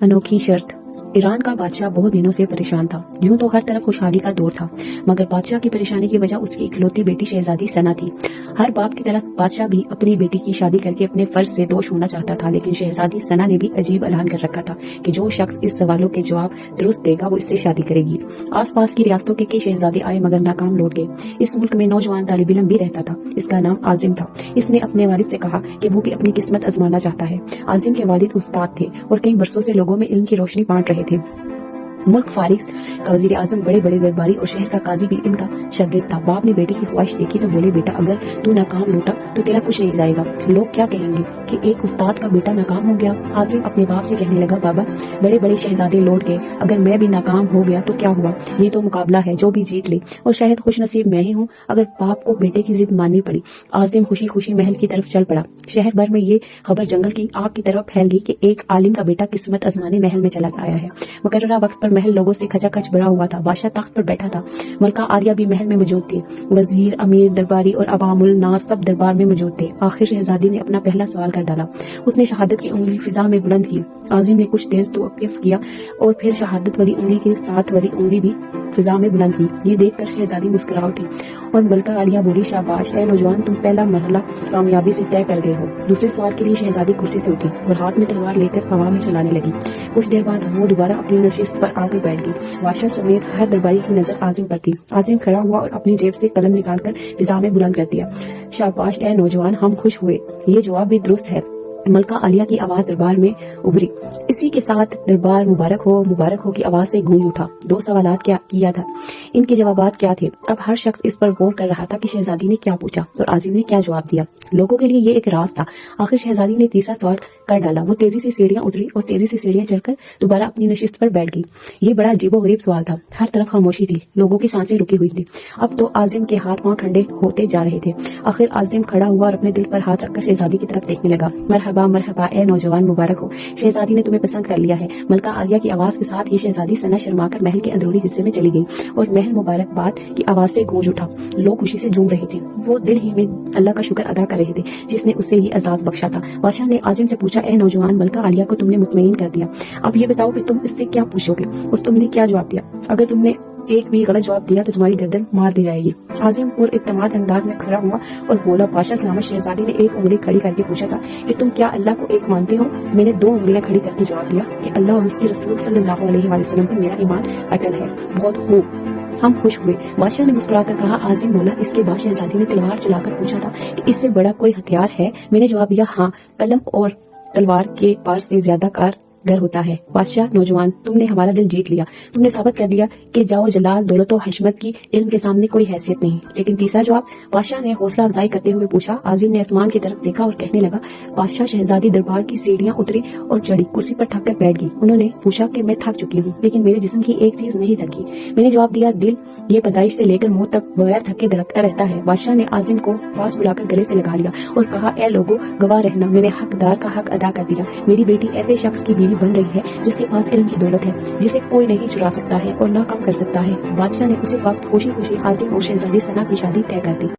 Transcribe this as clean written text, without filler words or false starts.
अनोखी शर्त। ईरान का बादशाह बहुत दिनों से परेशान था। यूं तो हर तरफ खुशहाली का दौर था, मगर बादशाह की परेशानी की वजह उसकी इकलौती बेटी शहजादी सना थी। हर बाप की तरह बादशाह भी अपनी बेटी की शादी करके अपने फर्ज से दोष होना चाहता था, लेकिन शहजादी सना ने भी अजीब ऐलान कर रखा था कि जो शख्स इस सवालों के जवाब दुरुस्त देगा वो इससे शादी करेगी। आसपास की रियासतों के कई शहजादे आए मगर नाकाम लौट गए। इस मुल्क में नौजवान तालिब इल्म भी रहता था। इसका नाम आजिम था। इसने अपने वालिद से कहा कि वो भी अपनी किस्मत आजमाना चाहता है। आजिम के वालिद उस्ताद थे और कई बरसों से लोगों में इल्म की रोशनी बांट रहे थे। मुल्क फारिस का वजीर आजम, बड़े बड़े दरबारी और शहर का काजी भी इनका शागिर्द था। बाप ने बेटे की ख्वाहिश देखी तो बोले, बेटा अगर तू नाकाम लौटा तो तेरा कुछ नहीं जाएगा। लोग क्या कहेंगे कि एक उस्ताद का बेटा नाकाम हो गया। आजिम अपने बाप से कहने लगा, बाबा बड़े बड़े शहजादे लौट गए, अगर मैं भी नाकाम हो गया तो क्या हुआ? ये तो मुकाबला है, जो भी जीत ले। और शायद खुश नसीब मैं ही हूँ अगर बाप को बेटे की जिद माननी पड़ी। आजिम खुशी खुशी महल की तरफ चल पड़ा। शहर भर में ये खबर जंगल की आग की तरफ फैल गई कि एक आलिम का बेटा किस्मत आजमाने महल में चला आया है। मुकर्ररा वक्त पर महल लोगों से खचाखच भरा हुआ था। बादशाह तख्त पर बैठा था। मलका आलिया भी महल में मौजूद थी। वजीर, अमीर, दरबारी और अवामुल नास सब दरबार में मौजूद थे। आखिर शहजादी ने अपना पहला सवाल कर डाला। उसने शहादत की उंगली फिजा में बुलंद की। आजिम ने कुछ देर तवक्कुफ किया और फिर शहादत वाली उंगली के साथ वाली उंगली भी फिजा में बुलंद की। ये देखकर शहजादी मुस्कुरा उठी और मलका आलिया बोली, शाबाश ए नौजवान, तुम पहला मरहला कामयाबी से तय कर गए हो। दूसरे सवाल के लिए शहजादी कुर्सी से उठी और हाथ में तलवार लेकर हवा में चलाने लगी। कुछ देर बाद वो दोबारा अपनी नशिस्त पर आकर बैठ गई। बादशाह समेत हर दरबारी की नजर आजिम पर थी। आजिम खड़ा हुआ और अपनी जेब से कलम निकालकर फिजा में बुलंद कर दिया। शाबाश ए नौजवान, हम खुश हुए, ये जवाब भी दुरुस्त है। मलका आलिया की आवाज दरबार में उभरी। इसी के साथ दरबार मुबारक हो की आवाज से गूंज उठा। दो सवालात क्या किया था, इनके जवाबात क्या थे? अब हर शख्स इस पर गौर कर रहा था कि शहजादी ने क्या पूछा और आजिम ने क्या जवाब दिया। लोगों के लिए ये एक राज था। आखिर शहजादी ने तीसरा सवाल कर डाला। वो तेजी से सीढ़ियां उतरी और तेजी से सीढ़ियां चढ़कर दोबारा अपनी नशिस्त पर बैठ गई। ये बड़ा अजीबोगरीब सवाल था। हर तरफ खामोशी थी। लोगों की सांसें रुकी हुई थी। अब तो आजिम के हाथ पांव ठंडे होते जा रहे थे। आखिर आजिम खड़ा हुआ और अपने दिल पर हाथ रखकर शहजादी की तरफ देखने लगा। मरहबा मरहबा ए नौजवान, मुबारक हो, शहजादी ने तुम्हें पसंद कर लिया है। मलका आलिया की आवाज के साथ ही शहजादी सना शर्माकर महल के अंदरूनी हिस्से में चली गई और महल मुबारकबाद की आवाज से गूंज उठा। लोग खुशी से झूम रहे थे। वो दिल ही में अल्लाह का शुक्र अदा कर रहे थे जिसने उससे ये एजाज बख्शा था। बादशाह ने आजिम से पूछा, ए नौजवान, मलका आलिया को तुमने मुतमईन कर दिया। अब ये बताओ कि तुम इससे क्या पूछोगे और तुमने क्या जवाब दिया? अगर तुमने एक भी गलत जवाब दिया तो तुम्हारी गर्दन मार दी जाएगी। आजिम और इत्तेमाद अंदाज में खड़ा हुआ और बोला, बादशाह सलामत। शहजादी ने एक उंगली खड़ी करके पूछा था कि तुम क्या अल्लाह को एक मानते हो? मैंने दो उंगलियां खड़ी करके जवाब दिया कि अल्लाह और उसके रसूल सल्लल्लाहु अलैहि वसल्लम पर मेरा ईमान अटल है। बहुत खूब, हम खुश हुए, बादशाह ने मुस्कुराकर कहा। आजिम बोला। इसके बाद शहजादी ने तलवार चलाकर पूछा था कि इससे बड़ा कोई हथियार है? मैंने जवाब दिया, हाँ, कलम और तलवार के पार से ज्यादा कार होता है। बादशाह, नौजवान, तुमने हमारा दिल जीत लिया। तुमने साबित कर दिया कि जाओ जलाल, दौलत और हशमत की इल्म के सामने कोई हैसियत नहीं। लेकिन तीसरा जवाब? बादशाह ने हौसला अफजाई करते हुए पूछा। आजिम ने आसमान की तरफ देखा और कहने लगा, बादशाह, शहजादी दरबार की सीढ़ियां उतरी और चढ़ी, कुर्सी पर थक कर बैठ गई। उन्होंने पूछा कि मैं थक चुकी हूँ, लेकिन मेरे जिस्म की एक चीज नहीं थकी। मैंने जवाब दिया, दिल। ये पैदाइश से लेकर मौत तक बगैर थके धड़कता रहता है। बादशाह ने आजिम को पास बुलाकर गले से लगा लिया और कहा, ए लोगो, गवाह रहना, मैंने हकदार का हक अदा कर दिया। मेरी बेटी ऐसे शख्स की बीवी बन रही है जिसके पास इल्म की दौलत है, जिसे कोई नहीं चुरा सकता है और ना कम कर सकता है। बादशाह ने उसी वक्त खुशी खुशी आजिम और शहजादी सना की शादी तय कर दी।